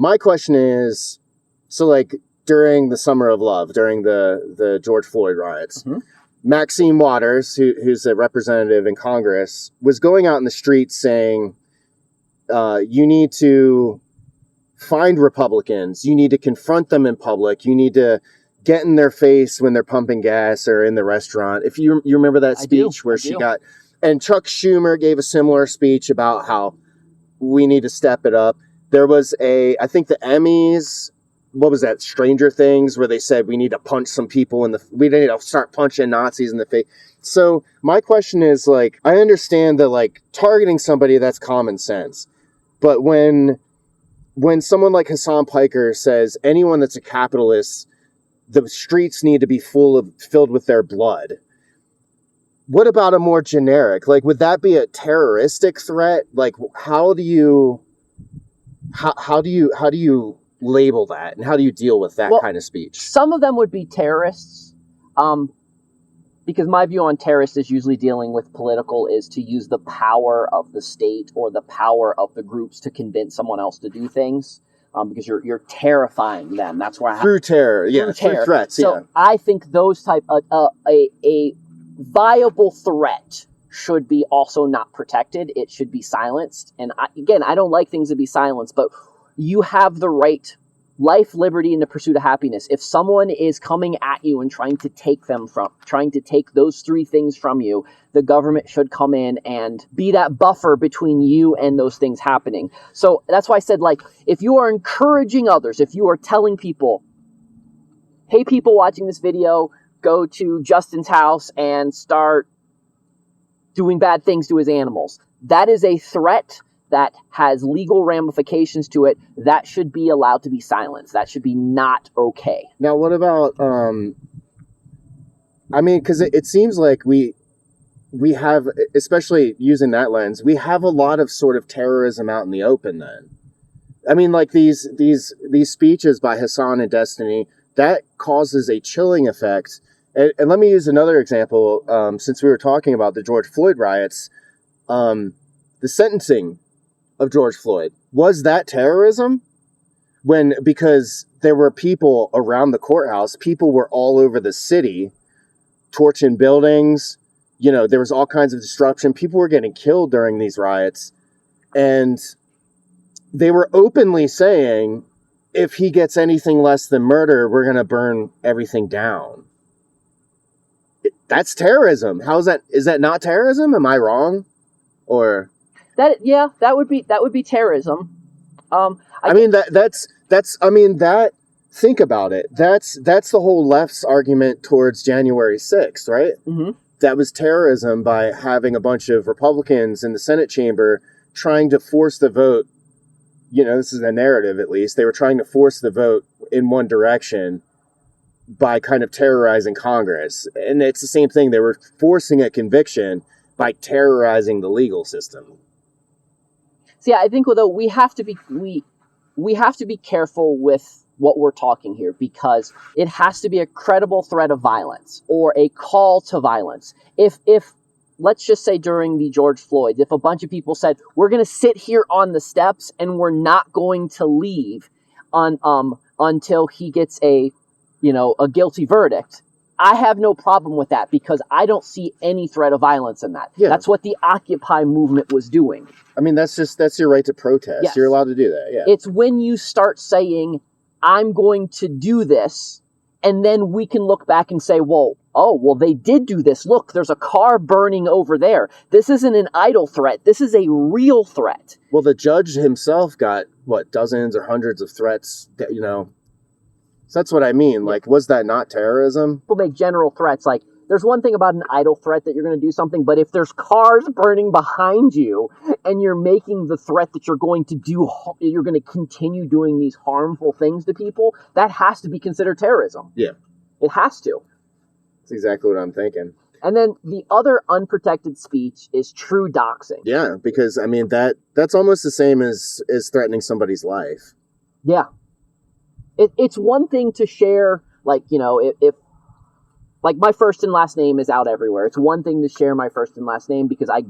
My question is, so like during the Summer of Love, during the George Floyd riots, Maxine Waters, who's a representative in Congress, was going out in the streets saying, you need to find Republicans, you need to confront them in public, you need to get in their face when they're pumping gas or in the restaurant. If you remember that speech where she got, and Chuck Schumer gave a similar speech about how we need to step it up. There was I think the Emmys, what was that, Stranger Things, where they said we need to punch some people we need to start punching Nazis in the face. So my question is, like, I understand that, like, targeting somebody, that's common sense. But when someone like Hassan Piker says anyone that's a capitalist, the streets need to be filled with their blood. What about a more generic? Like, would that be a terroristic threat? Like, how do you label that, and how do you deal with that kind of speech? Some of them would be terrorists, because my view on terrorists is usually dealing with political is to use the power of the state or the power of the groups to convince someone else to do things. Because you're terrifying them. That's where through terror, through threats. So I think those type a viable threat should be also not protected. It should be silenced. And I don't like things to be silenced, but you have the right, life, liberty, and the pursuit of happiness. If someone is coming at you and trying to take those three things from you, the government should come in and be that buffer between you and those things happening. So that's why I said, like, if you are encouraging others, if you are telling people, hey, people watching this video, go to Justyn's house and start doing bad things to his animals, that is a threat that has legal ramifications to it. That should be allowed to be silenced. That should be not okay. Now, what about, because it seems like we have, especially using that lens, we have a lot of sort of terrorism out in the open then. I mean, like these speeches by Hassan and Destiny, that causes a chilling effect. And let me use another example, since we were talking about the George Floyd riots, the sentencing of George Floyd. Was that terrorism? Because there were people around the courthouse, people were all over the city, torching buildings, there was all kinds of disruption. People were getting killed during these riots. And they were openly saying, if he gets anything less than murder, we're going to burn everything down. That's terrorism. Is that not terrorism? Am I wrong? Or that would be terrorism. Think about it. That's the whole left's argument towards January 6th, right? Mm-hmm. That was terrorism by having a bunch of Republicans in the Senate chamber trying to force the vote. This is a narrative, at least. They were trying to force the vote in one direction by kind of terrorizing Congress. And it's the same thing. They were forcing a conviction by terrorizing the legal system. See, I think though we have to be careful with what we're talking here, because it has to be a credible threat of violence or a call to violence. If let's just say during the George Floyd, if a bunch of people said, we're going to sit here on the steps and we're not going to leave until he gets a guilty verdict, I have no problem with that, because I don't see any threat of violence in that. Yeah. That's what the Occupy movement was doing. I mean, that's your right to protest. Yes. You're allowed to do that. Yeah. It's when you start saying, I'm going to do this, and then we can look back and say, well, they did do this. Look, there's a car burning over there. This isn't an idle threat. This is a real threat. Well, the judge himself got, dozens or hundreds of threats, So that's what I mean. Like, was that not terrorism? People make general threats. Like, there's one thing about an idle threat that you're going to do something, but if there's cars burning behind you and you're making the threat that you're going to continue doing these harmful things to people, that has to be considered terrorism. Yeah. It has to. That's exactly what I'm thinking. And then the other unprotected speech is true doxing. Yeah, because, that's almost the same as threatening somebody's life. Yeah. It's one thing to share, if my first and last name is out everywhere. It's one thing to share my first and last name because I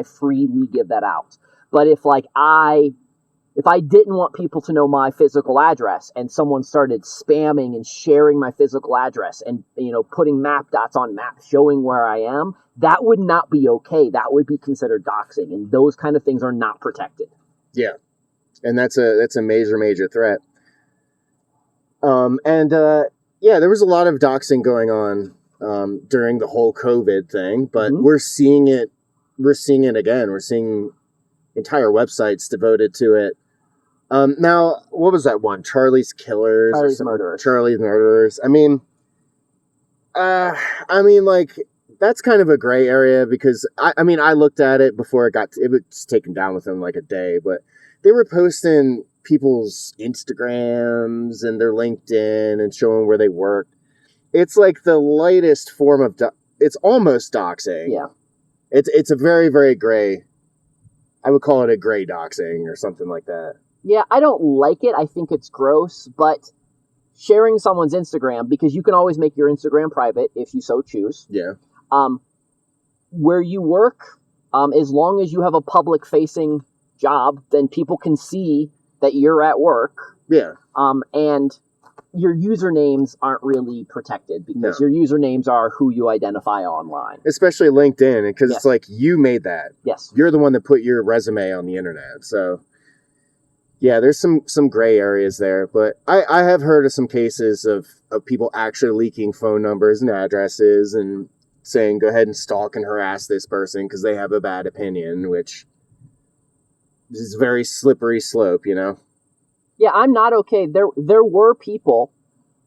freely give that out. But if I if I didn't want people to know my physical address and someone started spamming and sharing my physical address and, putting map dots on maps showing where I am, that would not be okay. That would be considered doxing, and those kind of things are not protected. Yeah. And that's a major threat. There was a lot of doxing going on during the whole COVID thing, but we're seeing it again. We're seeing entire websites devoted to it. Now, what was that one? Charlie's Murderers. Charlie's Murderers. I mean, that's kind of a gray area because I looked at it before it was taken down within like a day, but they were posting people's Instagrams and their LinkedIn and showing where they worked. It's like the lightest form of it's almost doxing. Yeah. It's a very, very gray. I would call it a gray doxing or something like that. Yeah, I don't like it. I think it's gross, but sharing someone's Instagram, because you can always make your Instagram private if you so choose. Yeah. Where you work, as long as you have a public-facing job, then people can see that you're at work. Yeah. And your usernames aren't really protected because your usernames are who you identify online. Especially LinkedIn, because it's like you made that. Yes. You're the one that put your resume on the internet. So, yeah, there's some gray areas there. But I have heard of some cases of people actually leaking phone numbers and addresses and saying, go ahead and stalk and harass this person because they have a bad opinion, which is a very slippery slope, Yeah, I'm not okay. There were people,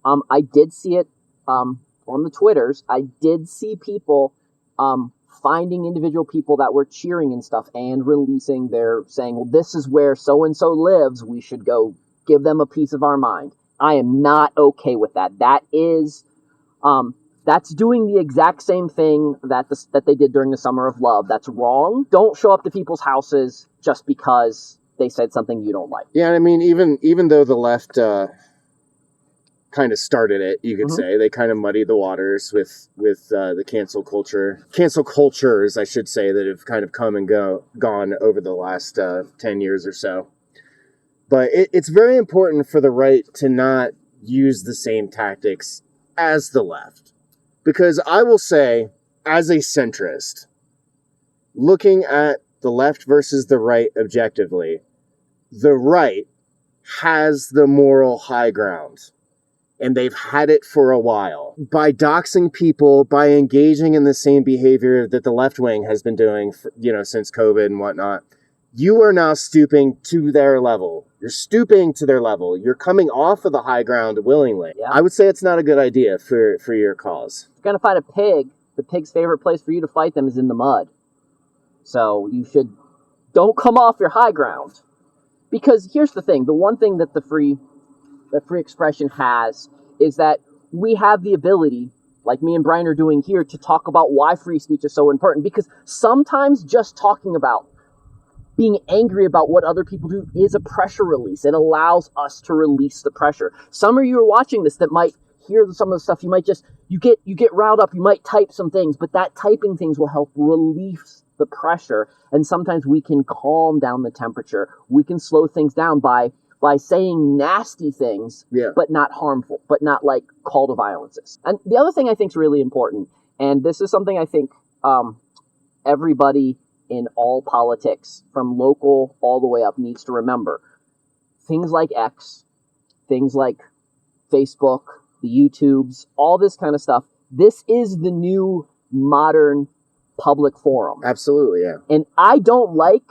I did see it on the Twitters. I did see people finding individual people that were cheering and stuff and releasing saying, well, this is where so-and-so lives. We should go give them a piece of our mind. I am not okay with that. That is, that's doing the exact same thing that they did during the Summer of Love. That's wrong. Don't show up to people's houses just because they said something you don't like. Yeah, I mean, even though the left kind of started it, you could say, they kind of muddied the waters with the cancel cultures, I should say, that have kind of come and gone over the last 10 years or so. But it's very important for the right to not use the same tactics as the left. Because I will say, as a centrist, looking at the left versus the right objectively, the right has the moral high ground, and they've had it for a while. By doxing people, by engaging in the same behavior that the left wing has been doing, since COVID and whatnot, you are now stooping to their level. You're stooping to their level. You're coming off of the high ground willingly. Yeah. I would say it's not a good idea for your cause. If you're going to fight a pig, the pig's favorite place for you to fight them is in the mud. So don't come off your high ground. Because here's the thing, the one thing that the free expression has is that we have the ability, like me and Bryan are doing here, to talk about why free speech is so important. Because sometimes just talking about being angry about what other people do is a pressure release. It allows us to release the pressure. Some of you are watching this that might hear some of the stuff. You might you get riled up. You might type some things, but that typing things will help release the pressure. And sometimes we can calm down the temperature. We can slow things down by saying nasty things, but not harmful, but not like call to violences. And the other thing I think is really important, and this is something I think everybody in all politics, from local all the way up, needs to remember. Things like X, things like Facebook, the YouTubes, all this kind of stuff. This is the new modern public forum. Absolutely, yeah. And I don't like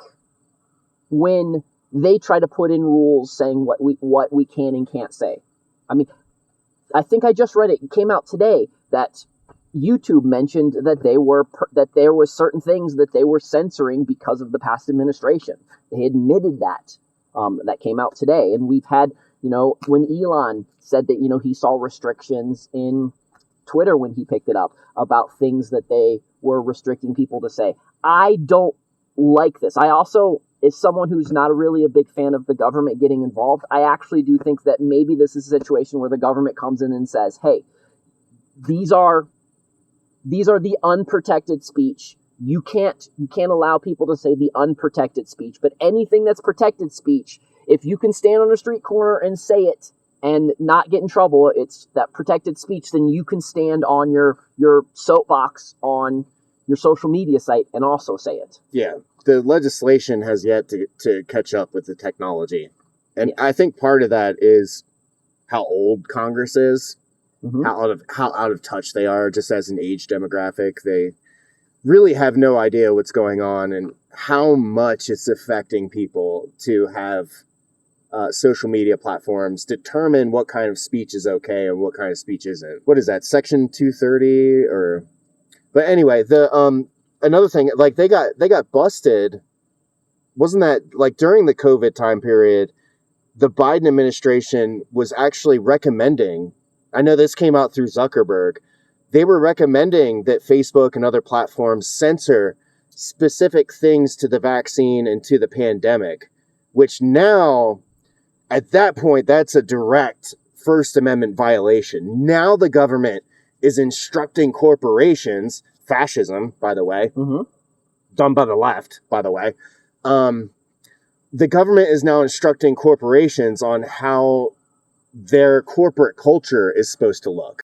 when they try to put in rules saying what we can and can't say. I mean, I think I just read it. It came out today that YouTube mentioned that there was certain things that they were censoring because of the past administration. They admitted that. That came out today. And we've had, when Elon said that, he saw restrictions in Twitter when he picked it up about things that they were restricting people to say. I don't like this. I also, as someone who's not really a big fan of the government getting involved, I actually do think that maybe this is a situation where the government comes in and says, hey, these are the unprotected speech. You can't allow people to say the unprotected speech, but anything that's protected speech if you can stand on a street corner and say it and not get in trouble, it's that protected speech, then you can stand on your soapbox on your social media site and also say it. Yeah. The legislation has yet to catch up with the technology. And I think part of that is how old Congress is, how out of touch they are just as an age demographic. They really have no idea what's going on and how much it's affecting people to have social media platforms determine what kind of speech is okay and what kind of speech isn't. What is that, Section 230 or? But anyway, the another thing, like they got busted. Wasn't that like during the COVID time period? The Biden administration was actually recommending. I know this came out through Zuckerberg. They were recommending that Facebook and other platforms censor specific things to the vaccine and to the pandemic, which now, at that point, that's a direct First Amendment violation. Now the government is instructing corporations, fascism, by the way, done by the left, by the way. The government is now instructing corporations on how their corporate culture is supposed to look.